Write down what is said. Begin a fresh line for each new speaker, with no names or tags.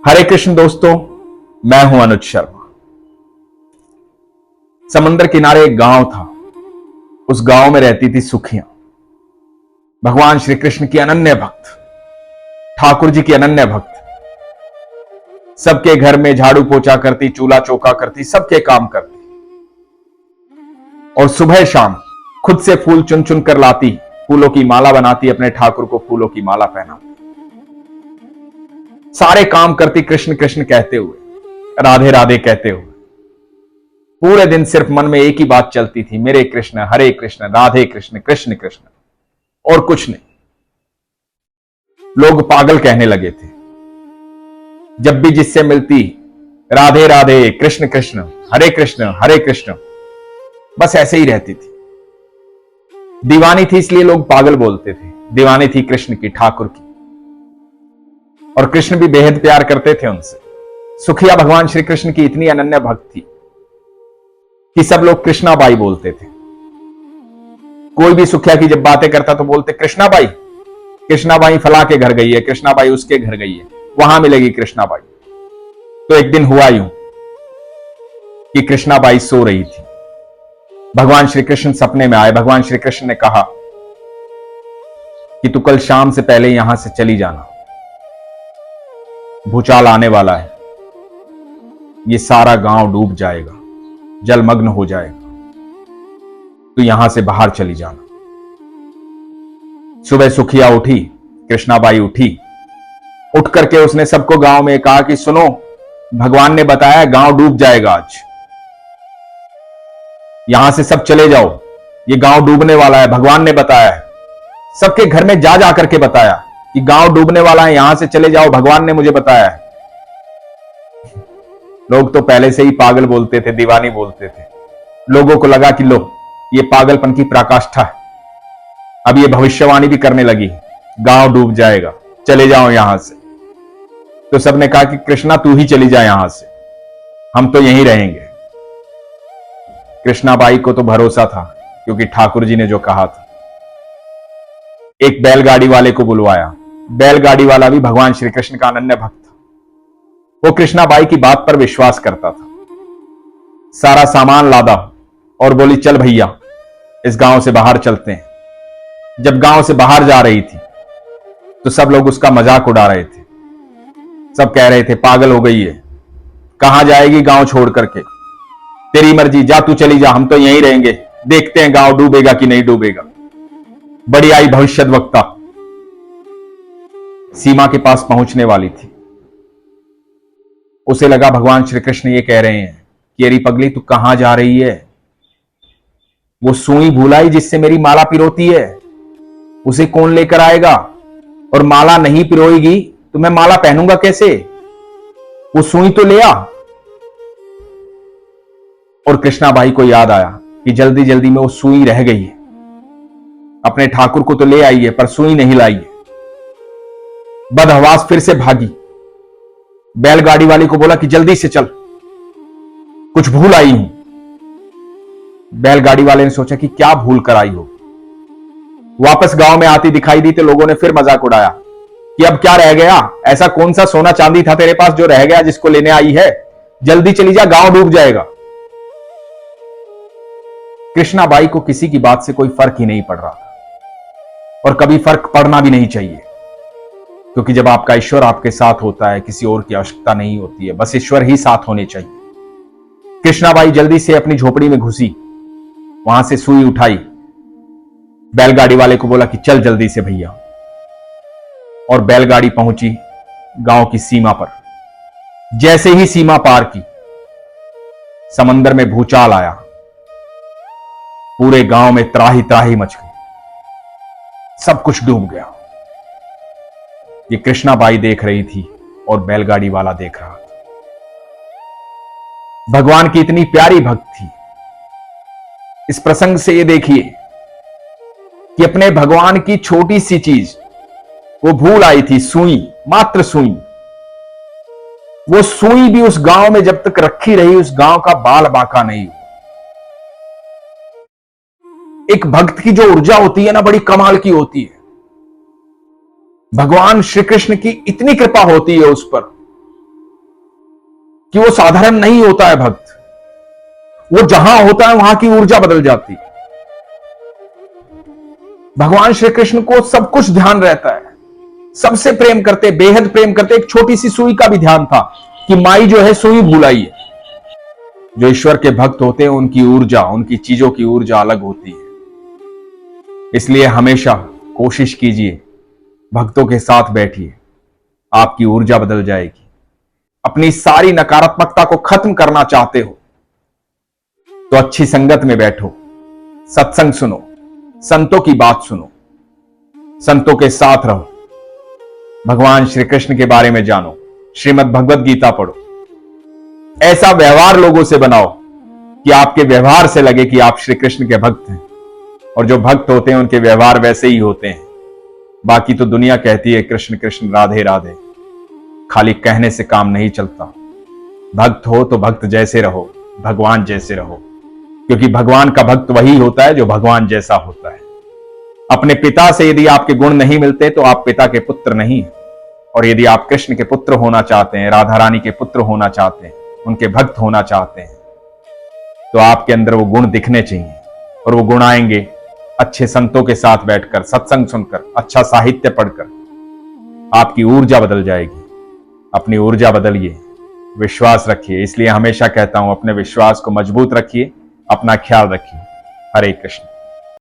हरे कृष्ण दोस्तों, मैं हूं अनुज शर्मा। समंदर किनारे एक गांव था। उस गांव में रहती थी सुखियां, भगवान श्री कृष्ण की अनन्य भक्त, ठाकुर जी की अनन्य भक्त। सबके घर में झाड़ू पोछा करती, चूल्हा चौका करती, सबके काम करती और सुबह शाम खुद से फूल चुन चुन कर लाती, फूलों की माला बनाती, अपने ठाकुर को फूलों की माला पहनाती। सारे काम करती कृष्ण कृष्ण कहते हुए, राधे राधे कहते हुए। पूरे दिन सिर्फ मन में एक ही बात चलती थी, मेरे कृष्ण, हरे कृष्ण, राधे कृष्ण, कृष्ण कृष्ण, और कुछ नहीं। लोग पागल कहने लगे थे। जब भी जिससे मिलती, राधे राधे, कृष्ण कृष्ण, हरे कृष्ण, बस ऐसे ही रहती थी। दीवानी थी इसलिए लोग पागल बोलते थे। दीवानी थी कृष्ण की, ठाकुर की, और कृष्ण भी बेहद प्यार करते थे उनसे। सुखिया भगवान श्री कृष्ण की इतनी अनन्य भक्त थी कि सब लोग कृष्णाबाई बोलते थे। कोई भी सुखिया की जब बातें करता तो बोलते कृष्णाबाई, कृष्णाबाई फला के घर गई है, कृष्णाबाई उसके घर गई है, वहां मिलेगी कृष्णाबाई। तो एक दिन हुआ यूं कि कृष्णाबाई सो रही थी। भगवान श्री कृष्ण सपने में आए। भगवान श्री कृष्ण ने कहा कि तू कल शाम से पहले यहां से चली जाना, भूचाल आने वाला है, ये सारा गांव डूब जाएगा, जलमग्न हो जाएगा, तो यहां से बाहर चली जाना। सुबह सुखिया उठी, कृष्णाबाई उठी। उठ करके उसने सबको गांव में कहा कि सुनो, भगवान ने बताया गांव डूब जाएगा आज, यहां से सब चले जाओ, ये गांव डूबने वाला है, भगवान ने बताया है। सबके घर में जा जा करके बताया कि गांव डूबने वाला है, यहां से चले जाओ, भगवान ने मुझे बताया है। लोग तो पहले से ही पागल बोलते थे, दीवानी बोलते थे। लोगों को लगा कि लो, ये पागलपन की पराकाष्ठा है। अब ये भविष्यवाणी भी करने लगी, गांव डूब जाएगा, चले जाओ यहां से। तो सबने कहा कि कृष्णा तू ही चली जा यहां से, हम तो यहीं रहेंगे। कृष्णाबाई को तो भरोसा था, क्योंकि ठाकुर जी ने जो कहा था। एक बैलगाड़ी वाले को बुलवाया। बैलगाड़ी वाला भी भगवान श्री कृष्ण का अनन्य भक्त था। वो कृष्णाबाई की बात पर विश्वास करता था। सारा सामान लादा और बोली चल भैया, इस गांव से बाहर चलते हैं। जब गांव से बाहर जा रही थी तो सब लोग उसका मजाक उड़ा रहे थे। सब कह रहे थे पागल हो गई है, कहां जाएगी गांव छोड़ करके, तेरी मर्जी, जा तू चली जा, हम तो यहीं रहेंगे, देखते हैं गांव डूबेगा कि नहीं डूबेगा। बड़ी आई भविष्यद्वक्ता सीमा के पास पहुंचने वाली थी। उसे लगा भगवान श्री कृष्ण ये कह रहे हैं कि अरे पगली तू कहां जा रही है, वो सुई भूलाई जिससे मेरी माला पिरोती है, उसे कौन लेकर आएगा, और माला नहीं पिरोएगी तो मैं माला पहनूंगा कैसे, वो सुई तो ले आ। और कृष्णाबाई को याद आया कि जल्दी जल्दी में वो सुई रह गई है। अपने ठाकुर को तो ले आई है पर सुई नहीं लाई है। बदहवास फिर से भागी। बैलगाड़ी वाले को बोला कि जल्दी से चल, कुछ भूल आई हूं। बैलगाड़ी वाले ने सोचा कि क्या भूल कर आई हो। वापस गांव में आती दिखाई दी तो लोगों ने फिर मजाक उड़ाया कि अब क्या रह गया, ऐसा कौन सा सोना चांदी था तेरे पास जो रह गया जिसको लेने आई है, जल्दी चली जा, गांव डूब जाएगा। कृष्णाबाई को किसी की बात से कोई फर्क ही नहीं पड़ रहा था, और कभी फर्क पड़ना भी नहीं चाहिए, क्योंकि जब आपका ईश्वर आपके साथ होता है, किसी और की आवश्यकता नहीं होती है, बस ईश्वर ही साथ होने चाहिए। कृष्णाबाई जल्दी से अपनी झोपड़ी में घुसी, वहां से सुई उठाई, बैलगाड़ी वाले को बोला कि चल जल्दी से भैया, और बैलगाड़ी पहुंची गांव की सीमा पर। जैसे ही सीमा पार की, समंदर में भूचाल आया, पूरे गांव में त्राही त्राही मच गई, सब कुछ डूब गया। ये कृष्णाबाई देख रही थी और बैलगाड़ी वाला देख रहा था। भगवान की इतनी प्यारी भक्त थी। इस प्रसंग से ये देखिए कि अपने भगवान की छोटी सी चीज वो भूल आई थी, सुई, मात्र सुई। वो सुई भी उस गांव में जब तक रखी रही, उस गांव का बाल बाका नहीं हुआ। एक भक्त की जो ऊर्जा होती है ना, बड़ी कमाल की होती है। भगवान श्री कृष्ण की इतनी कृपा होती है उस पर कि वो साधारण नहीं होता है भक्त, वो जहां होता है वहां की ऊर्जा बदल जाती। भगवान श्री कृष्ण को सब कुछ ध्यान रहता है, सबसे प्रेम करते, बेहद प्रेम करते। एक छोटी सी सुई का भी ध्यान था कि माई जो है सुई भुलाई है। जो ईश्वर के भक्त होते हैं उनकी ऊर्जा, उनकी चीजों की ऊर्जा अलग होती है। इसलिए हमेशा कोशिश कीजिए, भक्तों के साथ बैठिए, आपकी ऊर्जा बदल जाएगी। अपनी सारी नकारात्मकता को खत्म करना चाहते हो तो अच्छी संगत में बैठो, सत्संग सुनो, संतों की बात सुनो, संतों के साथ रहो, भगवान श्री कृष्ण के बारे में जानो, श्रीमद् भगवद गीता पढ़ो। ऐसा व्यवहार लोगों से बनाओ कि आपके व्यवहार से लगे कि आप श्री कृष्ण के भक्त हैं। और जो भक्त होते हैं उनके व्यवहार वैसे ही होते हैं। बाकी तो दुनिया कहती है कृष्ण कृष्ण राधे राधे, खाली कहने से काम नहीं चलता। भक्त हो तो भक्त जैसे रहो, भगवान जैसे रहो, क्योंकि भगवान का भक्त वही होता है जो भगवान जैसा होता है। अपने पिता से यदि आपके गुण नहीं मिलते तो आप पिता के पुत्र नहीं हैं। और यदि आप कृष्ण के पुत्र होना चाहते हैं, राधा रानी के पुत्र होना चाहते हैं, उनके भक्त होना चाहते हैं, तो आपके अंदर वो गुण दिखने चाहिए। और वो गुण आएंगे अच्छे संतों के साथ बैठकर, सत्संग सुनकर, अच्छा साहित्य पढ़कर। आपकी ऊर्जा बदल जाएगी। अपनी ऊर्जा बदलिए, विश्वास रखिए। इसलिए हमेशा कहता हूं, अपने विश्वास को मजबूत रखिए, अपना ख्याल रखिए। हरे कृष्ण।